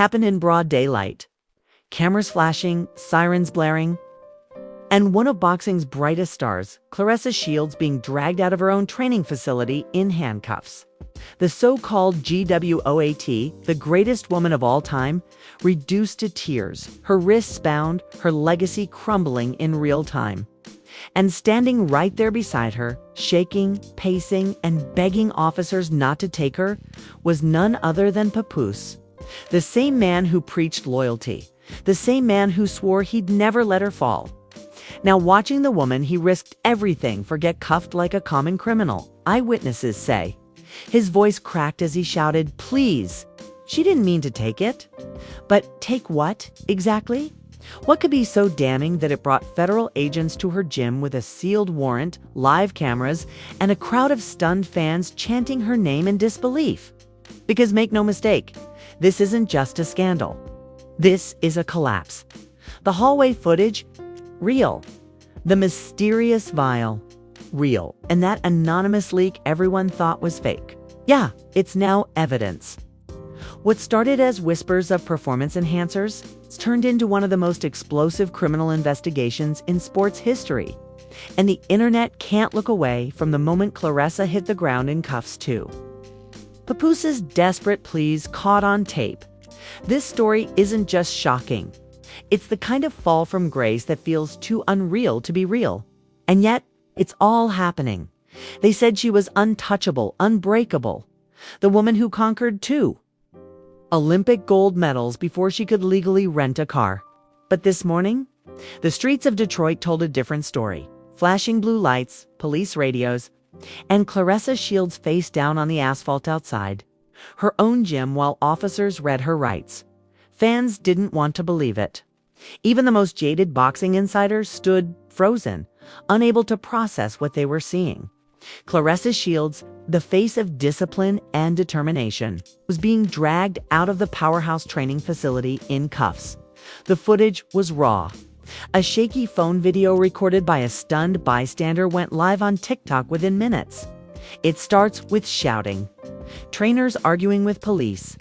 happened in broad daylight. Cameras flashing, sirens blaring, and one of boxing's brightest stars, Claressa Shields, being dragged out of her own training facility in handcuffs. The so-called GWOAT, the greatest woman of all time, reduced to tears, her wrists bound, her legacy crumbling in real time. And standing right there beside her, shaking, pacing, and begging officers not to take her, was none other than Papoose, the same man who preached loyalty, the same man who swore he'd never let her fall. Now, watching the woman, he risked everything for get cuffed like a common criminal, eyewitnesses say. His voice cracked as he shouted, "Please!" She didn't mean to take it. But take what, exactly? What could be so damning that it brought federal agents to her gym with a sealed warrant, live cameras, and a crowd of stunned fans chanting her name in disbelief? Because make no mistake, this isn't just a scandal. This is a collapse. The hallway footage, real. The mysterious vial, real. And that anonymous leak everyone thought was fake. Yeah, it's now evidence. What started as whispers of performance enhancers turned into one of the most explosive criminal investigations in sports history. And the internet can't look away from the moment Claressa hit the ground in cuffs too. Papoose's desperate pleas caught on tape. This story isn't just shocking. It's the kind of fall from grace that feels too unreal to be real. And yet, it's all happening. They said she was untouchable, unbreakable. The woman who conquered two Olympic gold medals before she could legally rent a car. But this morning, the streets of Detroit told a different story. Flashing blue lights, police radios, and Claressa Shields face down on the asphalt outside her own gym while officers read her rights. Fans didn't want to believe it. Even the most jaded boxing insiders stood frozen, unable to process what they were seeing. Claressa Shields, the face of discipline and determination, was being dragged out of the powerhouse training facility in cuffs. The footage was raw. A shaky phone video recorded by a stunned bystander went live on TikTok within minutes. It starts with shouting, trainers arguing with police,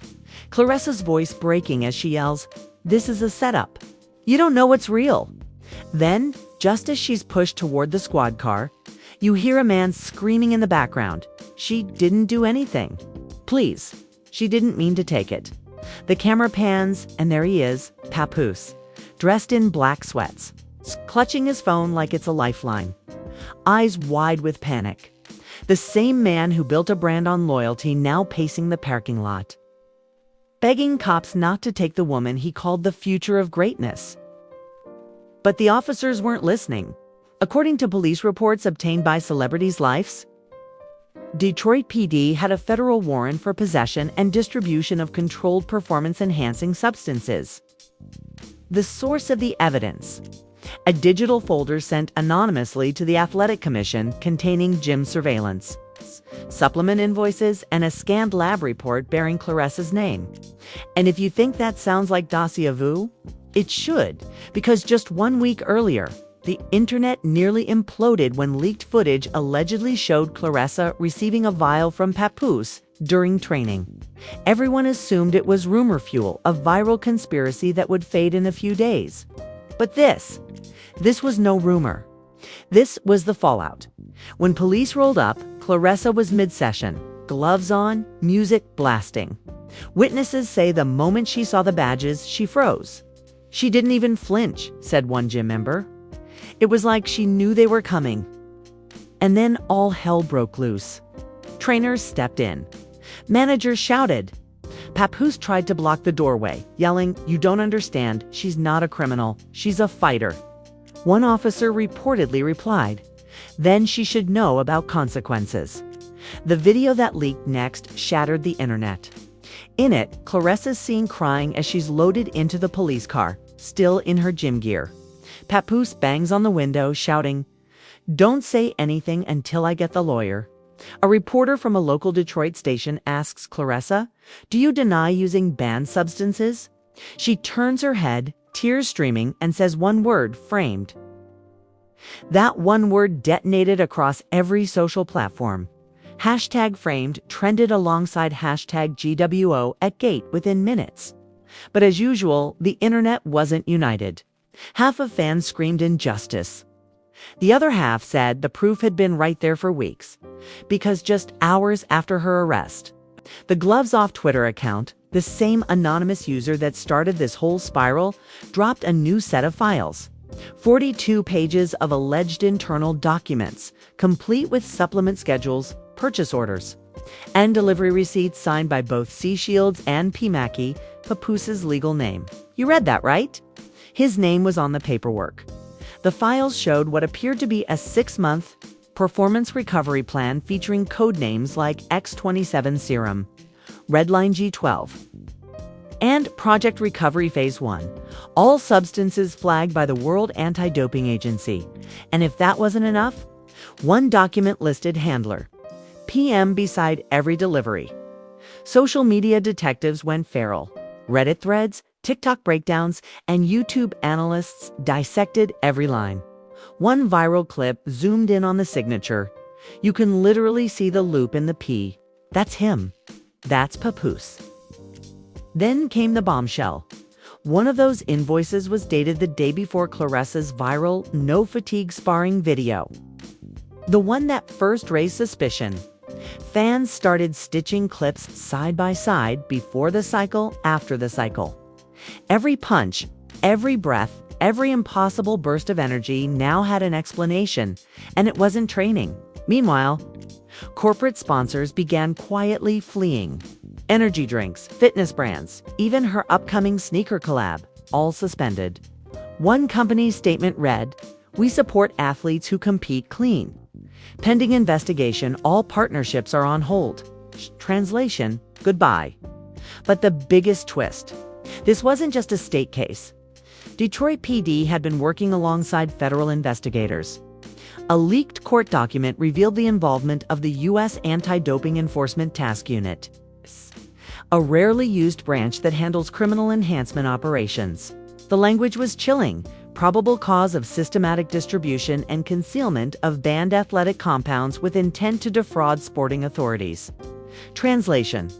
Claressa's voice breaking as she yells, "This is a setup. You don't know what's real." Then, just as she's pushed toward the squad car, you hear a man screaming in the background, "She didn't do anything. Please, she didn't mean to take it." The camera pans, and there he is, Papoose, dressed in black sweats, clutching his phone like it's a lifeline, eyes wide with panic. The same man who built a brand on loyalty now pacing the parking lot, begging cops not to take the woman he called the future of greatness. But the officers weren't listening. According to police reports obtained by Celebrities' Lives, Detroit PD had a federal warrant for possession and distribution of controlled performance-enhancing substances. The source of the evidence: a digital folder sent anonymously to the Athletic Commission containing gym surveillance, supplement invoices, and a scanned lab report bearing Claressa's name. And if you think that sounds like dossier vu, it should, because just 1 week earlier, the internet nearly imploded when leaked footage allegedly showed Claressa receiving a vial from Papoose during training. Everyone assumed it was rumor fuel, a viral conspiracy that would fade in a few days. But this was no rumor. This was the fallout. When police rolled up, Claressa was mid-session, gloves on, music blasting. Witnesses say the moment she saw the badges, she froze. "She didn't even flinch," said one gym member. "It was like she knew they were coming." And then all hell broke loose. Trainers stepped in. Managers shouted. Papoose tried to block the doorway, yelling, "You don't understand. She's not a criminal. She's a fighter." One officer reportedly replied, "Then she should know about consequences." The video that leaked next shattered the internet. In it, Claressa's seen crying as she's loaded into the police car, still in her gym gear. Papoose bangs on the window, shouting, "Don't say anything until I get the lawyer." A reporter from a local Detroit station asks Claressa, "Do you deny using banned substances?" She turns her head, tears streaming, and says one word, "framed." That one word detonated across every social platform. #framed trended alongside #GWO at Gate within minutes. But as usual, the internet wasn't united. Half of fans screamed injustice. The other half said the proof had been right there for weeks, because just hours after her arrest, the Gloves Off Twitter account, the same anonymous user that started this whole spiral, dropped a new set of files. 42 pages of alleged internal documents, complete with supplement schedules, purchase orders, and delivery receipts signed by both C. Shields and P. Mackey, Papoose's legal name. You read that, right? His name was on the paperwork. The files showed what appeared to be a 6-month performance recovery plan featuring code names like X27 Serum, Redline G12, and Project Recovery Phase 1, all substances flagged by the World Anti-Doping Agency. And if that wasn't enough, one document listed handler, PM beside every delivery. Social media detectives went feral. Reddit threads, TikTok breakdowns, and YouTube analysts dissected every line. One viral clip zoomed in on the signature. You can literally see the loop in the P. That's him. That's Papoose. Then came the bombshell. One of those invoices was dated the day before Claressa's viral no-fatigue sparring video. The one that first raised suspicion. Fans started stitching clips side by side before the cycle, after the cycle. Every punch, every breath, every impossible burst of energy now had an explanation, and it wasn't training. Meanwhile, corporate sponsors began quietly fleeing. Energy drinks, fitness brands, even her upcoming sneaker collab, all suspended. One company's statement read, "We support athletes who compete clean. Pending investigation, all partnerships are on hold." Translation, goodbye. But the biggest twist, this wasn't just a state case. Detroit PD had been working alongside federal investigators. A leaked court document revealed the involvement of the U.S. Anti-Doping Enforcement Task Unit, a rarely used branch that handles criminal enhancement operations. The language was chilling. Probable cause of systematic distribution and concealment of banned athletic compounds with intent to defraud sporting authorities. Translation: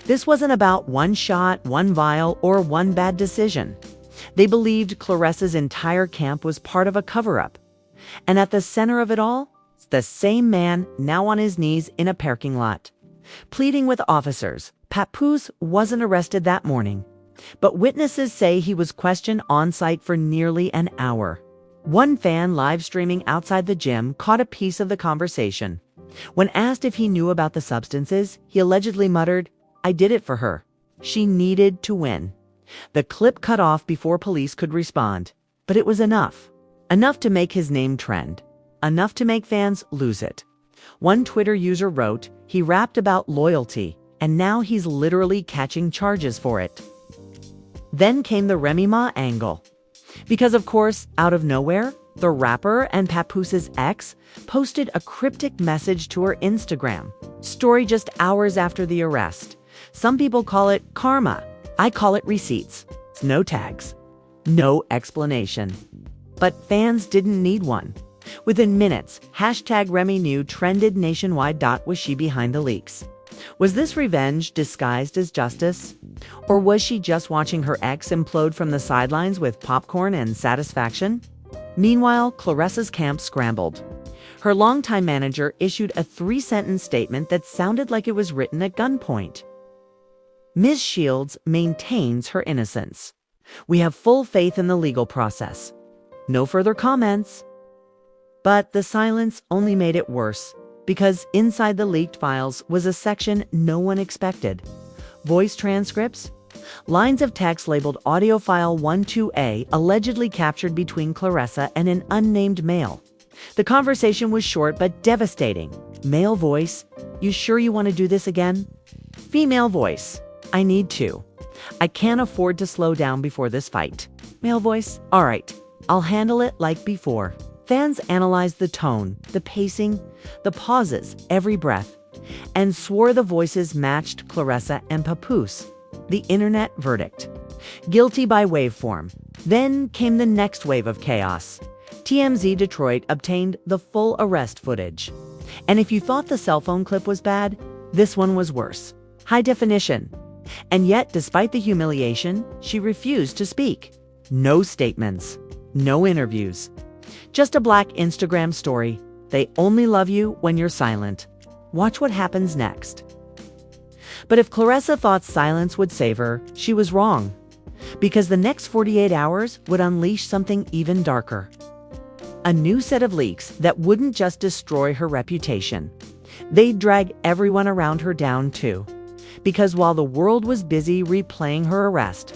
this wasn't about one shot, one vial, or one bad decision. They believed Claressa's entire camp was part of a cover-up. And at the center of it all, the same man now on his knees in a parking lot. Pleading with officers, Papoose wasn't arrested that morning, but witnesses say he was questioned on-site for nearly an hour. One fan live streaming outside the gym caught a piece of the conversation. When asked if he knew about the substances, he allegedly muttered, "I did it for her. She needed to win." The clip cut off before police could respond, but it was enough. Enough to make his name trend. Enough to make fans lose it. One Twitter user wrote, "He rapped about loyalty, and now he's literally catching charges for it." Then came the Remy Ma angle. Because of course, out of nowhere, the rapper and Papoose's ex posted a cryptic message to her Instagram story just hours after the arrest. Some people call it karma. I call it receipts. No tags. No explanation. But fans didn't need one. Within minutes, #RemyNew trended nationwide. Was she behind the leaks? Was this revenge disguised as justice? Or was she just watching her ex implode from the sidelines with popcorn and satisfaction? Meanwhile, Claressa's camp scrambled. Her longtime manager issued a 3-sentence statement that sounded like it was written at gunpoint. Ms. Shields maintains her innocence. We have full faith in the legal process. No further comments. But the silence only made it worse, because inside the leaked files was a section no one expected. Voice transcripts, lines of text labeled Audio File 12A allegedly captured between Claressa and an unnamed male. The conversation was short but devastating. Male voice, "You sure you want to do this again?" Female voice, "I need to. I can't afford to slow down before this fight." Male voice, "All right, I'll handle it like before." Fans analyzed the tone, the pacing, the pauses, every breath, and swore the voices matched Claressa and Papoose. The internet verdict: guilty by waveform. Then came the next wave of chaos. TMZ Detroit obtained the full arrest footage. And if you thought the cell phone clip was bad, this one was worse. High definition, And yet, despite the humiliation, she refused to speak. No statements, no interviews. Just a black Instagram story. They only love you when you're silent. Watch what happens next. But if Claressa thought silence would save her, she was wrong. Because the next 48 hours would unleash something even darker. A new set of leaks that wouldn't just destroy her reputation. They'd drag everyone around her down too. Because while the world was busy replaying her arrest,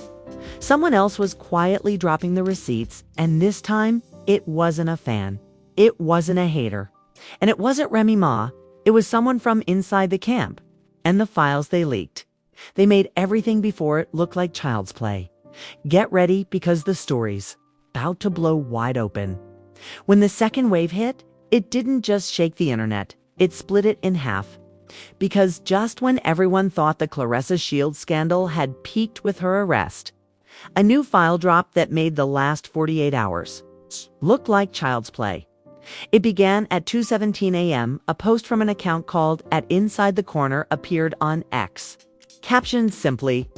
someone else was quietly dropping the receipts, and this time, it wasn't a fan. It wasn't a hater. And it wasn't Remy Ma. It was someone from inside the camp. And the files they leaked. They made everything before it look like child's play. Get ready, because the story's about to blow wide open. When the second wave hit, it didn't just shake the internet. It split it in half. Because just when everyone thought the Claressa Shields scandal had peaked with her arrest, a new file dropped that made the last 48 hours look like child's play. It began at 2:17 a.m. A post from an account called @InsideTheCorner appeared on X. Captioned simply,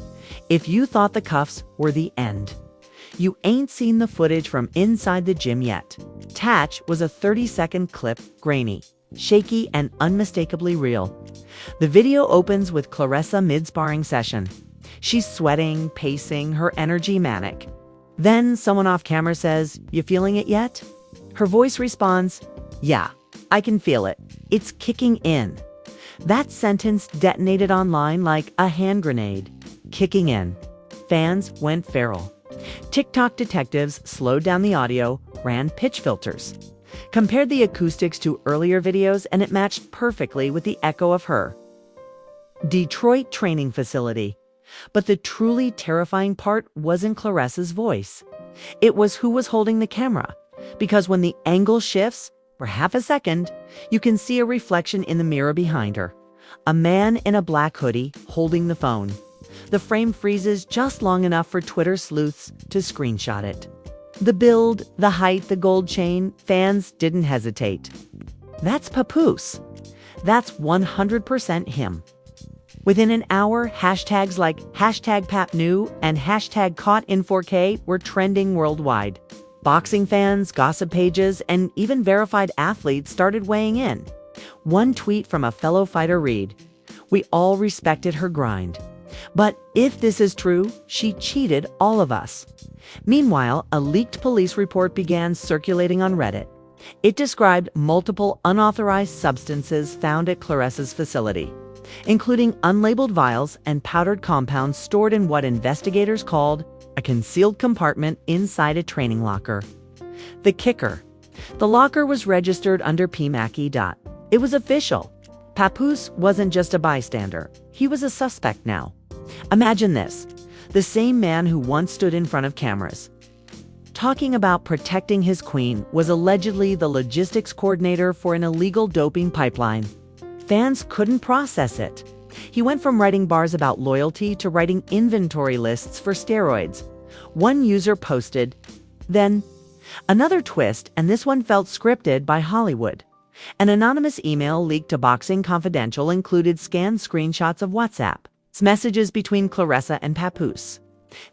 "If you thought the cuffs were the end, you ain't seen the footage from inside the gym yet." Attached was a 30-second clip, grainy, shaky, and unmistakably real. The video opens with Claressa mid-sparring session. She's sweating, pacing, her energy manic. Then someone off camera says, "You feeling it yet?" Her voice responds, "Yeah, I can feel it. It's kicking in." That sentence detonated online like a hand grenade. Kicking in. Fans went feral. TikTok detectives slowed down the audio, ran pitch filters, compared the acoustics to earlier videos, and it matched perfectly with the echo of her Detroit training facility. But the truly terrifying part wasn't Claressa's voice. It was who was holding the camera. Because when the angle shifts for half a second, you can see a reflection in the mirror behind her. A man in a black hoodie holding the phone. The frame freezes just long enough for Twitter sleuths to screenshot it. The build, the height, the gold chain, fans didn't hesitate. That's Papoose. That's 100% him. Within an hour, hashtags like #PapNew and #CaughtIn4K were trending worldwide. Boxing fans, gossip pages, and even verified athletes started weighing in. One tweet from a fellow fighter read, "We all respected her grind. But if this is true, she cheated all of us." Meanwhile, a leaked police report began circulating on Reddit. It described multiple unauthorized substances found at Claressa's facility, including unlabeled vials and powdered compounds stored in what investigators called a concealed compartment inside a training locker. The kicker: the locker was registered under PMACI. It was official. Papoose wasn't just a bystander. He was a suspect now. Imagine this: the same man who once stood in front of cameras, talking about protecting his queen, was allegedly the logistics coordinator for an illegal doping pipeline. Fans couldn't process it. He went from writing bars about loyalty to writing inventory lists for steroids. One user posted, then another twist, and this one felt scripted by Hollywood. An anonymous email leaked to Boxing Confidential included scanned screenshots of WhatsApp messages between Claressa and Papoose.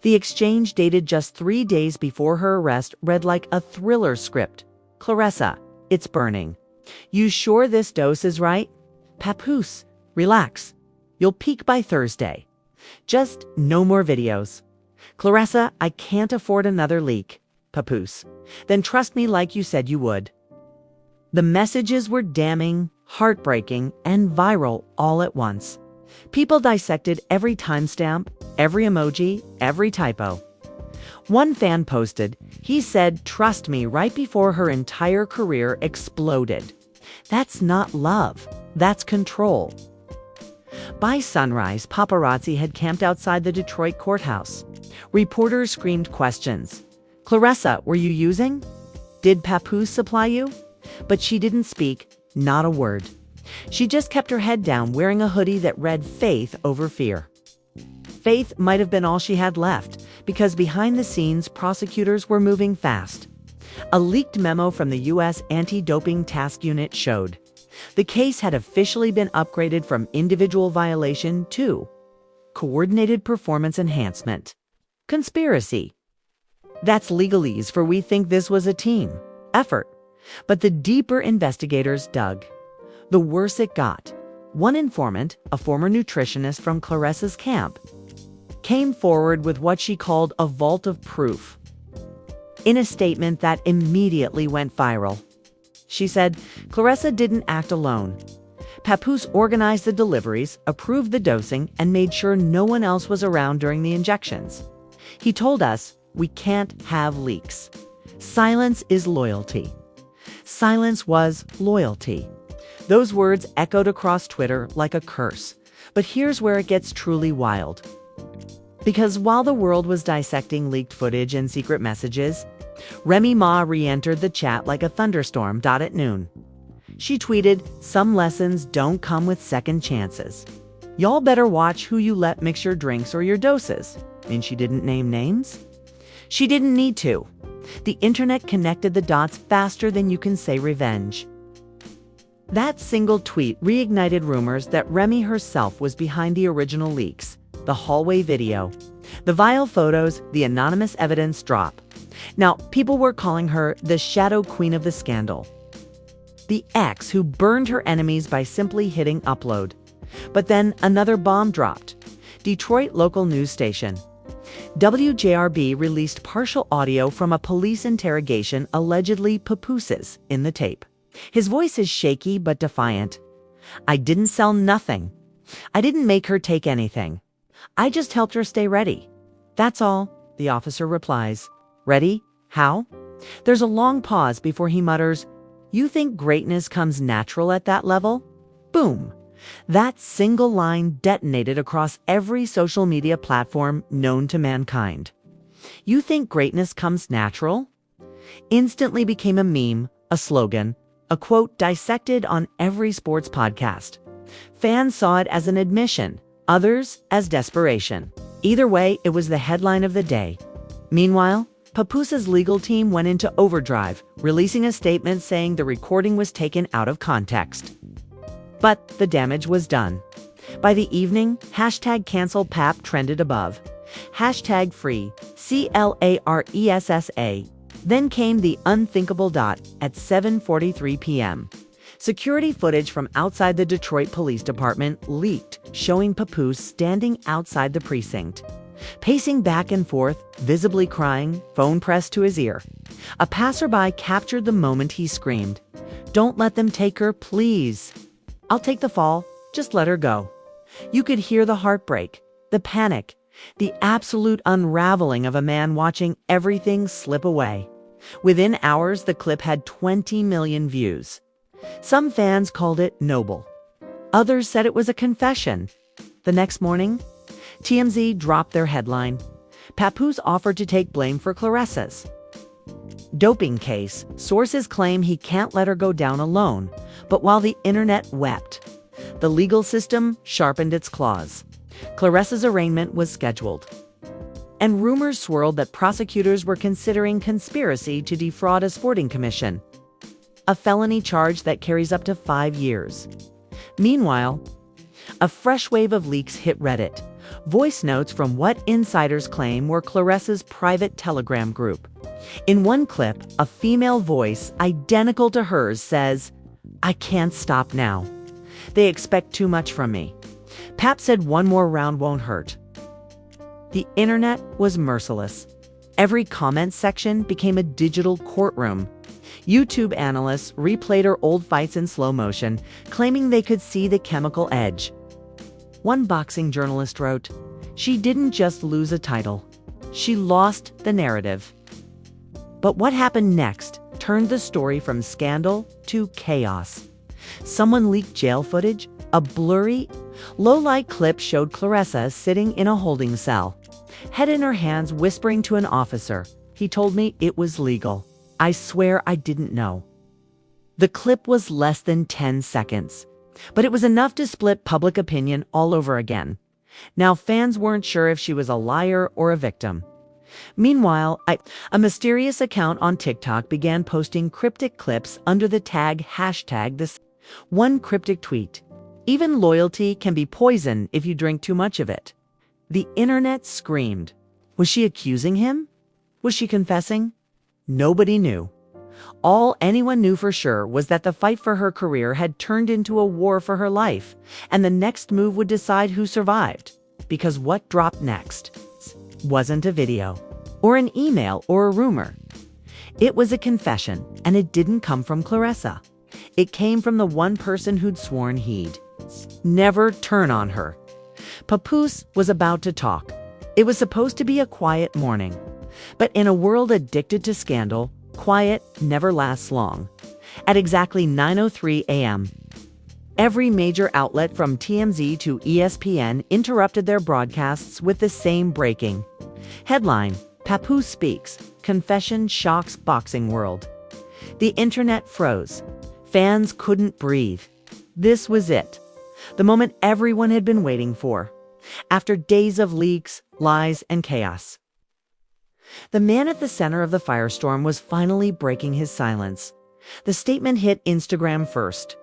The exchange, dated just 3 days before her arrest, read like a thriller script. "Claressa, it's burning. You sure this dose is right? Papoose, relax. You'll peak by Thursday. Just no more videos. Claressa, I can't afford another leak. Papoose, then trust me like you said you would." The messages were damning, heartbreaking, and viral all at once. People dissected every timestamp, every emoji, every typo. One fan posted, he said, "Trust me," right before her entire career exploded. That's not love. That's control. By sunrise, paparazzi had camped outside the Detroit courthouse. Reporters screamed questions. "Claressa, were you using? Did Papoose supply you?" But she didn't speak, not a word. She just kept her head down, wearing a hoodie that read faith over fear. Faith might have been all she had left, because behind the scenes, prosecutors were moving fast. A leaked memo from the U.S. Anti-Doping Task Unit showed the case had officially been upgraded from individual violation to coordinated performance enhancement. Conspiracy. That's legalese for we think this was a team effort. But the deeper investigators dug, the worse it got. One informant, a former nutritionist from Claressa's camp, came forward with what she called a vault of proof. In a statement that immediately went viral, she said Claressa didn't act alone. Papoose organized the deliveries, approved the dosing, and made sure no one else was around during the injections. He told us, we can't have leaks. Silence is loyalty. Silence was loyalty. Those words echoed across Twitter like a curse. But here's where it gets truly wild. Because while the world was dissecting leaked footage and secret messages, Remy Ma re-entered the chat like a thunderstorm. At noon, she tweeted, "Some lessons don't come with second chances. Y'all better watch who you let mix your drinks or your doses." And she didn't name names. She didn't need to. The internet connected the dots faster than you can say revenge. That single tweet reignited rumors that Remy herself was behind the original leaks, the hallway video, the vile photos, the anonymous evidence drop. Now, people were calling her the shadow queen of the scandal, the ex who burned her enemies by simply hitting upload. But then another bomb dropped. Detroit local news station WJRB released partial audio from a police interrogation allegedly Papoose's in the tape. His voice is shaky but defiant. "I didn't sell nothing. I didn't make her take anything. I just helped her stay ready. That's all," the officer replies. "Ready? How?" There's a long pause before he mutters, "You think greatness comes natural at that level?" Boom. That single line detonated across every social media platform known to mankind. "You think greatness comes natural?" Instantly became a meme, a slogan, a quote dissected on every sports podcast. Fans saw it as an admission, others as desperation. Either way, it was the headline of the day. Meanwhile, Papoose's legal team went into overdrive, releasing a statement saying the recording was taken out of context. But the damage was done. By the evening, #CancelPap trended above. #free, CLARESSA. Then came the unthinkable dot at 7:43 p.m. Security footage from outside the Detroit Police Department leaked, showing Papoose standing outside the precinct, pacing back and forth, visibly crying, phone pressed to his ear. A passerby captured the moment he screamed, "Don't let them take her, please. I'll take the fall, just let her go." You could hear the heartbreak, the panic, the absolute unraveling of a man watching everything slip away. Within hours, the clip had 20 million views. Some fans called it noble. Others said it was a confession. The next morning, TMZ dropped their headline. Papoose offered to take blame for Claressa's doping case. Sources claim he can't let her go down alone. But while the internet wept, the legal system sharpened its claws. Claressa's arraignment was scheduled. And rumors swirled that prosecutors were considering conspiracy to defraud a sporting commission, a felony charge that carries up to 5 years. Meanwhile, a fresh wave of leaks hit Reddit. Voice notes from what insiders claim were Claressa's private Telegram group. In one clip, a female voice identical to hers says, "I can't stop now. They expect too much from me. Pap said one more round won't hurt." The internet was merciless. Every comment section became a digital courtroom. YouTube analysts replayed her old fights in slow motion, claiming they could see the chemical edge. One boxing journalist wrote, "She didn't just lose a title. She lost the narrative." But what happened next turned the story from scandal to chaos. Someone leaked jail footage. A blurry, low-light clip showed Claressa sitting in a holding cell, head in her hands, whispering to an officer. "He told me it was legal. I swear I didn't know." The clip was less than 10 seconds, but it was enough to split public opinion all over again. Now fans weren't sure if she was a liar or a victim. Meanwhile, a mysterious account on TikTok began posting cryptic clips under the tag #this. One cryptic tweet: "Even loyalty can be poison if you drink too much of it." The internet screamed. Was she accusing him? Was she confessing? Nobody knew. All anyone knew for sure was that the fight for her career had turned into a war for her life, and the next move would decide who survived. Because what dropped next wasn't a video, or an email, or a rumor. It was a confession, and it didn't come from Claressa. It came from the one person who'd sworn he'd never turn on her. Papoose was about to talk. It was supposed to be a quiet morning. But in a world addicted to scandal, quiet never lasts long. At exactly 9:03 a.m., every major outlet from TMZ to ESPN interrupted their broadcasts with the same breaking headline: Papoose speaks, confession shocks boxing world. The internet froze. Fans couldn't breathe. This was it. The moment everyone had been waiting for. After days of leaks, lies, and chaos. The man at the center of the firestorm was finally breaking his silence. The statement hit Instagram first.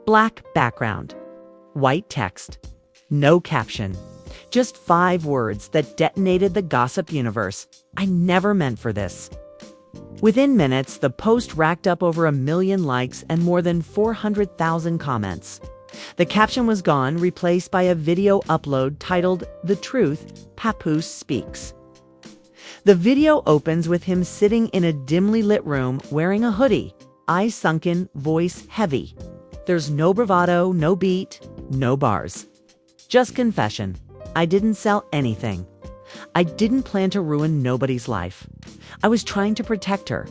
Black background. White text. No caption. Just 5 words that detonated the gossip universe. I never meant for this. Within minutes, the post racked up over 1 million likes and more than 400,000 comments. The caption was gone, replaced by a video upload titled "The Truth, Papoose Speaks." The video opens with him sitting in a dimly lit room wearing a hoodie, eyes sunken, voice heavy. There's no bravado, no beat, no bars. Just confession. I didn't sell anything. I didn't plan to ruin nobody's life. I was trying to protect her.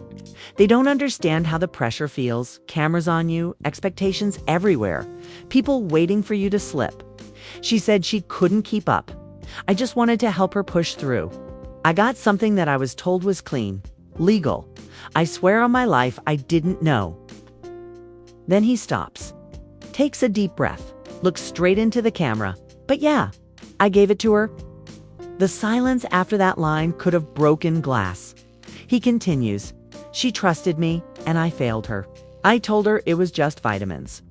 They don't understand how the pressure feels, cameras on you, expectations everywhere, people waiting for you to slip. She said she couldn't keep up. I just wanted to help her push through. I got something that I was told was clean, legal. I swear on my life I didn't know. Then he stops, takes a deep breath, looks straight into the camera. But yeah, I gave it to her. The silence after that line could have broken glass. He continues, she trusted me, and I failed her. I told her it was just vitamins.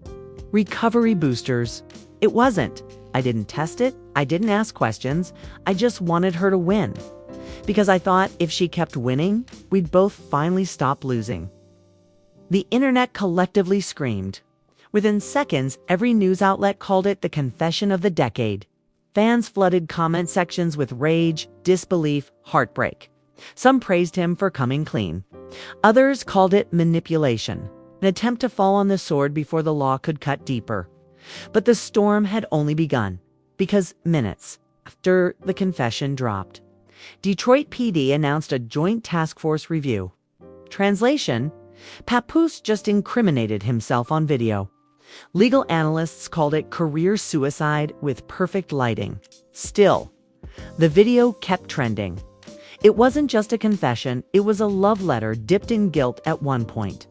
Recovery boosters. It wasn't. I didn't test it. I didn't ask questions. I just wanted her to win. Because I thought if she kept winning, we'd both finally stop losing. The internet collectively screamed. Within seconds, every news outlet called it the confession of the decade. Fans flooded comment sections with rage, disbelief, heartbreak. Some praised him for coming clean. Others called it manipulation, an attempt to fall on the sword before the law could cut deeper. But the storm had only begun, because minutes after the confession dropped, Detroit PD announced a joint task force review. Translation: Papoose just incriminated himself on video. Legal analysts called it career suicide with perfect lighting. Still, the video kept trending. It wasn't just a confession, it was a love letter dipped in guilt at one point.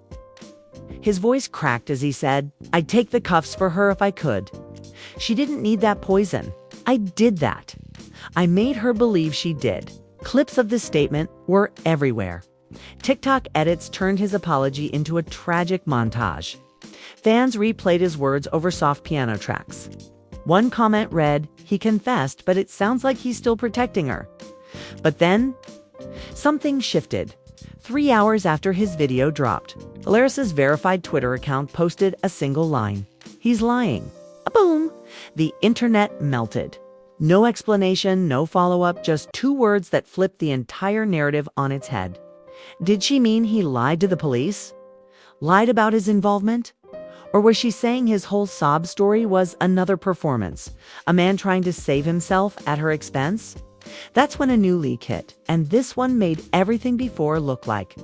His voice cracked as he said, I'd take the cuffs for her if I could. She didn't need that poison. I did that. I made her believe she did. Clips of this statement were everywhere. TikTok edits turned his apology into a tragic montage. Fans replayed his words over soft piano tracks. One comment read, he confessed, but it sounds like he's still protecting her. But then, something shifted. 3 hours after his video dropped, Claressa's verified Twitter account posted a single line. He's lying. Boom! The internet melted. No explanation, no follow-up, just 2 words that flipped the entire narrative on its head. Did she mean he lied to the police? Lied about his involvement? Or was she saying his whole sob story was another performance, a man trying to save himself at her expense? That's when a new leak hit, and this one made everything before look like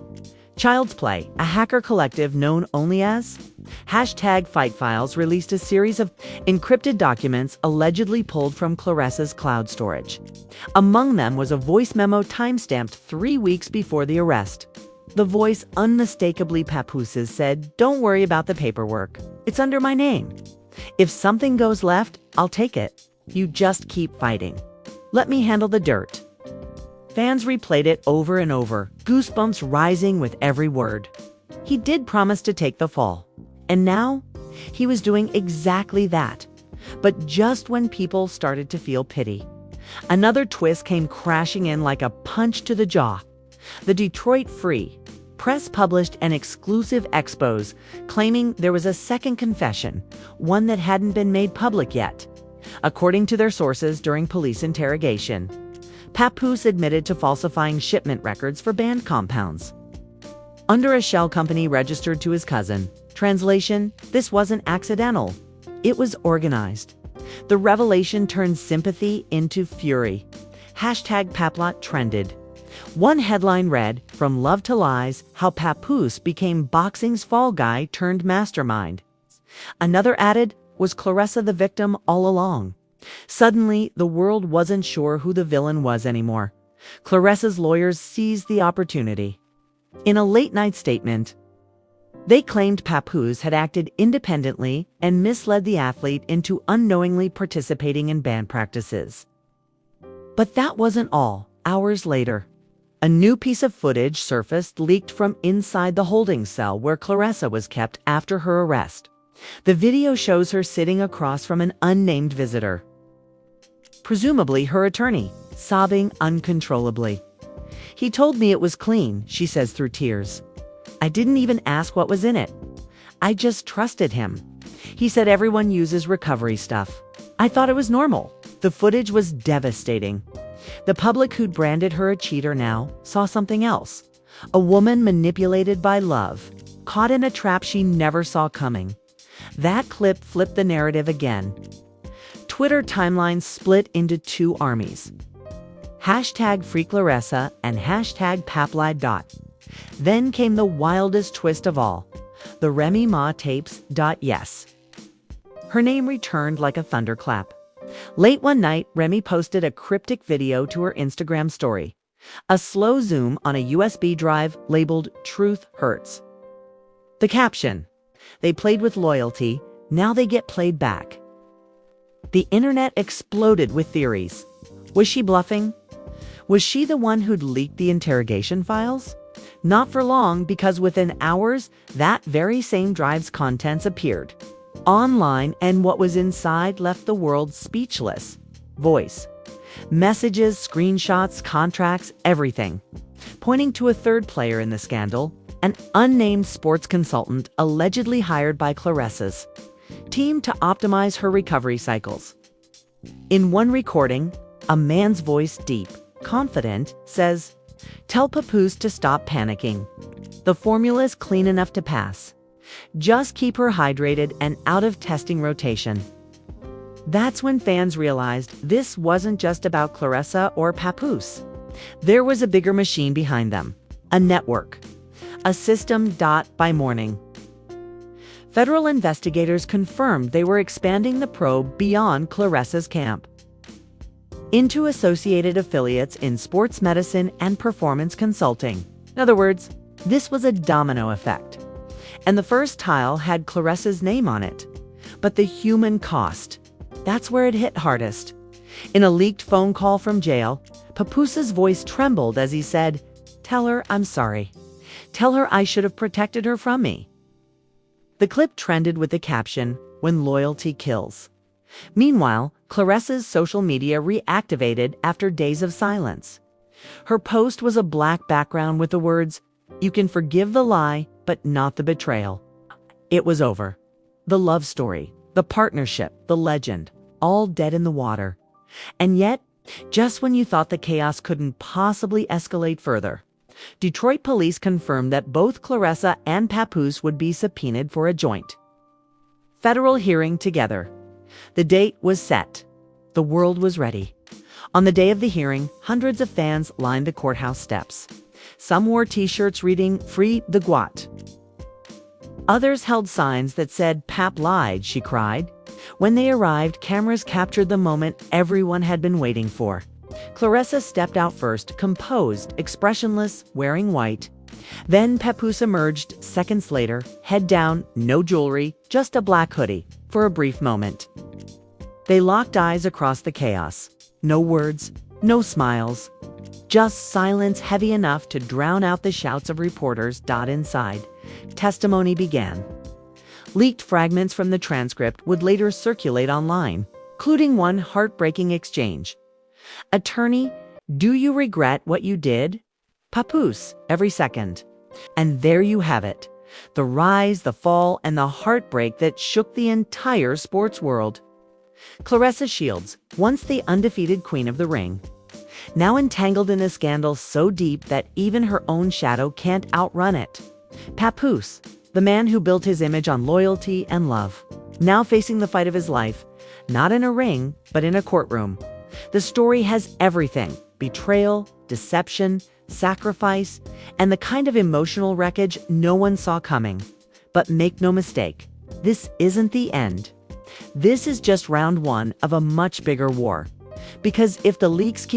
child's play. A hacker collective known only as #FightFiles released a series of encrypted documents allegedly pulled from Claressa's cloud storage. Among them was a voice memo timestamped 3 weeks before the arrest. The voice, unmistakably Papoose's, said, "Don't worry about the paperwork. It's under my name. If something goes left, I'll take it. You just keep fighting. Let me handle the dirt." Fans replayed it over and over, goosebumps rising with every word. He did promise to take the fall. And now, he was doing exactly that. But just when people started to feel pity. Another twist came crashing in like a punch to the jaw. The Detroit Free Press published an exclusive expose claiming there was a second confession, one that hadn't been made public yet. According to their sources during police interrogation, Papoose admitted to falsifying shipment records for band compounds under a shell company registered to his cousin. Translation: this wasn't accidental. It was organized. The revelation turned sympathy into fury. #Paplot trended. One headline read, "From Love to Lies, How Papoose Became Boxing's Fall Guy Turned Mastermind." Another added, "Was Claressa the victim all along?" Suddenly, the world wasn't sure who the villain was anymore. Claressa's lawyers seized the opportunity. In a late-night statement, they claimed Papoose had acted independently and misled the athlete into unknowingly participating in band practices. But that wasn't all. Hours later, a new piece of footage surfaced leaked from inside the holding cell where Claressa was kept after her arrest. The video shows her sitting across from an unnamed visitor, presumably her attorney, sobbing uncontrollably. "He told me it was clean," she says through tears. "I didn't even ask what was in it. I just trusted him. He said everyone uses recovery stuff. I thought it was normal." The footage was devastating. The public who'd branded her a cheater now saw something else. A woman manipulated by love, caught in a trap she never saw coming. That clip flipped the narrative again. Twitter timelines split into two armies. #FreeClaressa and #Paplide. Then came the wildest twist of all. The Remy Ma tapes. Yes. Her name returned like a thunderclap. Late one night, Remy posted a cryptic video to her Instagram story. A slow zoom on a USB drive labeled "Truth Hurts." The caption: "They played with loyalty, now they get played back." The internet exploded with theories. Was she bluffing? Was she the one who'd leaked the interrogation files? Not for long, because within hours, that very same drive's contents appeared online, and what was inside left the world speechless. Voice, messages, screenshots, contracts, everything, pointing to a third player in the scandal, an unnamed sports consultant allegedly hired by Claressa's team to optimize her recovery cycles. In one recording, a man's voice, deep, confident, says, "Tell Papoose to stop panicking. The formula's clean enough to pass. Just keep her hydrated and out of testing rotation." That's when fans realized this wasn't just about Claressa or Papoose. There was a bigger machine behind them, a network, a system. By morning, federal investigators confirmed they were expanding the probe beyond Claressa's camp into associated affiliates in sports medicine and performance consulting. In other words, this was a domino effect. And the first tile had Claressa's name on it. But the human cost, that's where it hit hardest. In a leaked phone call from jail, Papoose's voice trembled as he said, "Tell her I'm sorry. Tell her I should have protected her from me." The clip trended with the caption, "When loyalty kills." Meanwhile, Claressa's social media reactivated after days of silence. Her post was a black background with the words, "You can forgive the lie, but not the betrayal." It was over. The love story, the partnership, the legend, all dead in the water. And yet, just when you thought the chaos couldn't possibly escalate further, Detroit police confirmed that both Claressa and Papoose would be subpoenaed for a joint federal hearing together. The date was set. The world was ready. On the day of the hearing, hundreds of fans lined the courthouse steps. Some wore t-shirts reading "Free the Gwat." Others held signs that said, "Pap lied, she cried." When they arrived, cameras captured the moment everyone had been waiting for. Claressa stepped out first, composed, expressionless, wearing white. Then Papoose emerged seconds later, head down, no jewelry, just a black hoodie, for a brief moment. They locked eyes across the chaos. No words, no smiles. Just silence heavy enough to drown out the shouts of reporters. Inside, testimony began. Leaked fragments from the transcript would later circulate online, including one heartbreaking exchange. Attorney, do you regret what you did? Papoose, every second. And there you have it. The rise, the fall, and the heartbreak that shook the entire sports world. Claressa Shields, once the undefeated queen of the ring, now entangled in a scandal so deep that even her own shadow can't outrun it. Papoose, the man who built his image on loyalty and love, now facing the fight of his life, not in a ring, but in a courtroom. The story has everything: betrayal, deception, sacrifice, and the kind of emotional wreckage no one saw coming. But make no mistake, this isn't the end. This is just round one of a much bigger war. Because if the leaks keep